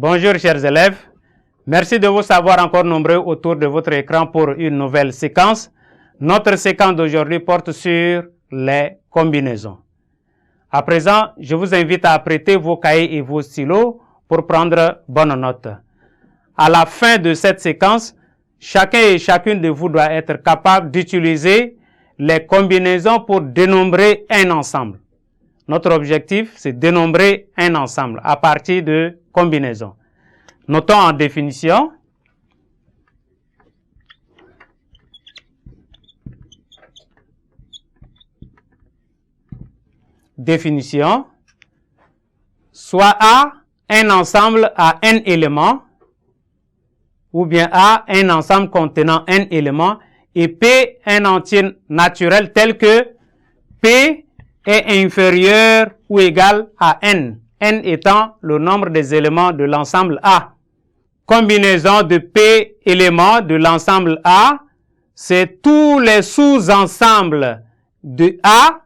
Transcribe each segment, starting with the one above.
Bonjour chers élèves, merci de vous savoir encore nombreux autour de votre écran pour une nouvelle séquence. Notre séquence d'aujourd'hui porte sur les combinaisons. À présent, je vous invite à prêter vos cahiers et vos stylos pour prendre bonne note. À la fin de cette séquence, chacun et chacune de vous doit être capable d'utiliser les combinaisons pour dénombrer un ensemble. Notre objectif, c'est dénombrer un ensemble à partir de combinaisons. Notons en définition. Définition. Soit A, un ensemble à n éléments, ou bien A, un ensemble contenant n éléments, et P, un entier naturel tel que P est inférieur ou égal à n, n étant le nombre des éléments de l'ensemble A. Combinaison de P éléments de l'ensemble A, c'est tous les sous-ensembles de A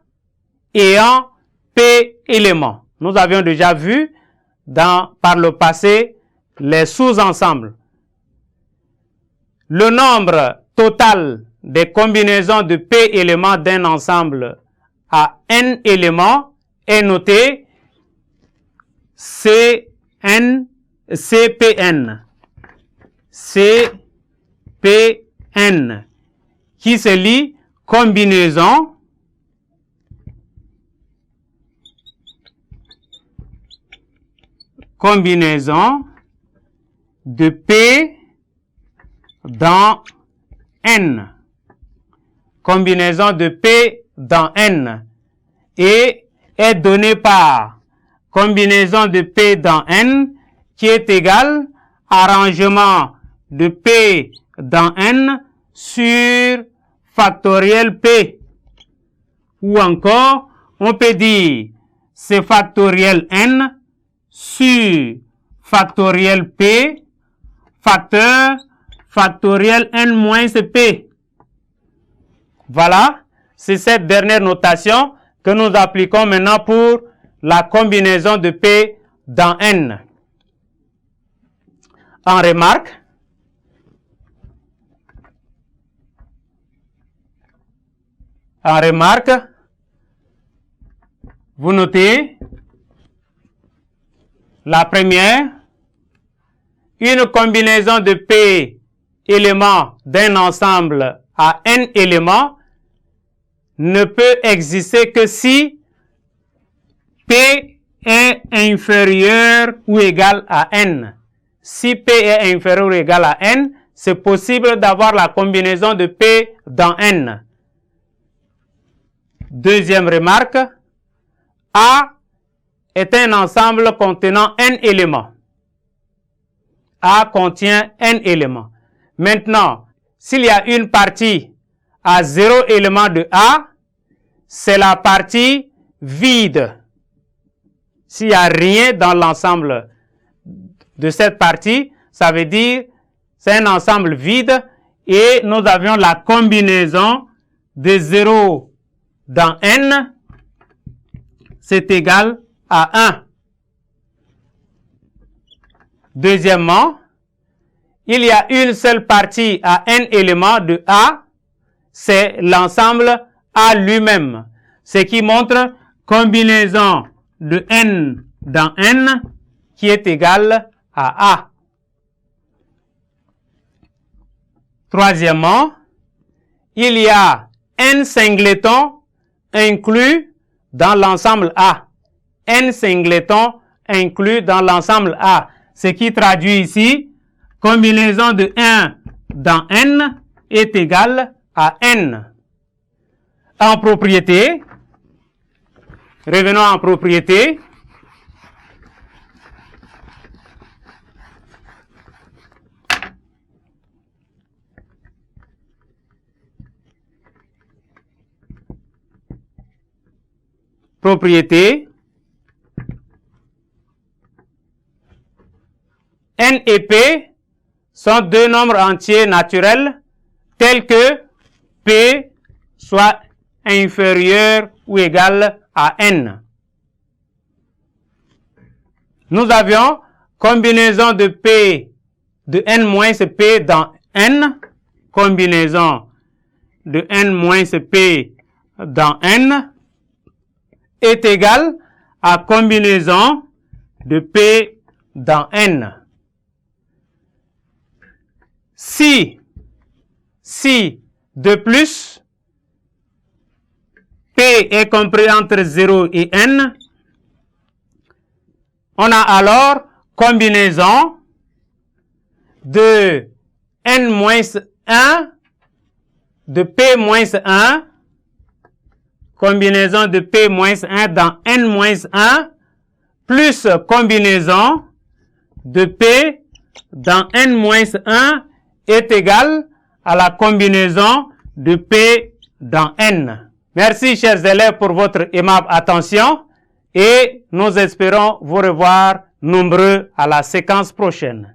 ayant P éléments. Nous avions déjà vu par le passé les sous-ensembles. Le nombre total des combinaisons de P éléments d'un ensemble à n éléments est noté CPN, qui se lit combinaison de P dans N. Combinaison de P dans N et est donnée par combinaison de P dans N qui est égale à arrangement de P dans N sur factoriel P. Ou encore, on peut dire c'est factoriel N sur factoriel P facteur factoriel N moins P. Voilà, c'est cette dernière notation que nous appliquons maintenant pour la combinaison de P dans N. En remarque, vous notez la première, une combinaison de P éléments d'un ensemble à n éléments ne peut exister que si P est inférieur ou égal à n. Si P est inférieur ou égal à n, c'est possible d'avoir la combinaison de P dans n. Deuxième remarque, A est un ensemble contenant n éléments. A contient n éléments. Maintenant, s'il y a une partie à 0 élément de A, c'est la partie vide. S'il n'y a rien dans l'ensemble de cette partie, ça veut dire c'est un ensemble vide et nous avions la combinaison de 0 dans n, c'est égal à 1. Deuxièmement, il y a une seule partie à n éléments de A, c'est l'ensemble A lui-même, ce qui montre combinaison de n dans n qui est égal à A. Troisièmement, il y a n singletons inclus dans l'ensemble A. N singletons inclus dans l'ensemble A, ce qui traduit ici combinaison de 1 dans n est égal à n. En propriété, revenons en propriété. Propriété. N et P sont deux nombres entiers naturels tels que P soit inférieur ou égal à N. Nous avions combinaison de P de N moins P dans N, combinaison de N moins P dans N est égal à combinaison de P dans N. Si de plus, P est compris entre 0 et N, on a alors combinaison de N moins 1, de P moins 1, combinaison de P moins 1 dans N moins 1, plus combinaison de P dans N moins 1 est égal à la combinaison de P dans N. Merci, chers élèves, pour votre aimable attention et nous espérons vous revoir nombreux à la séquence prochaine.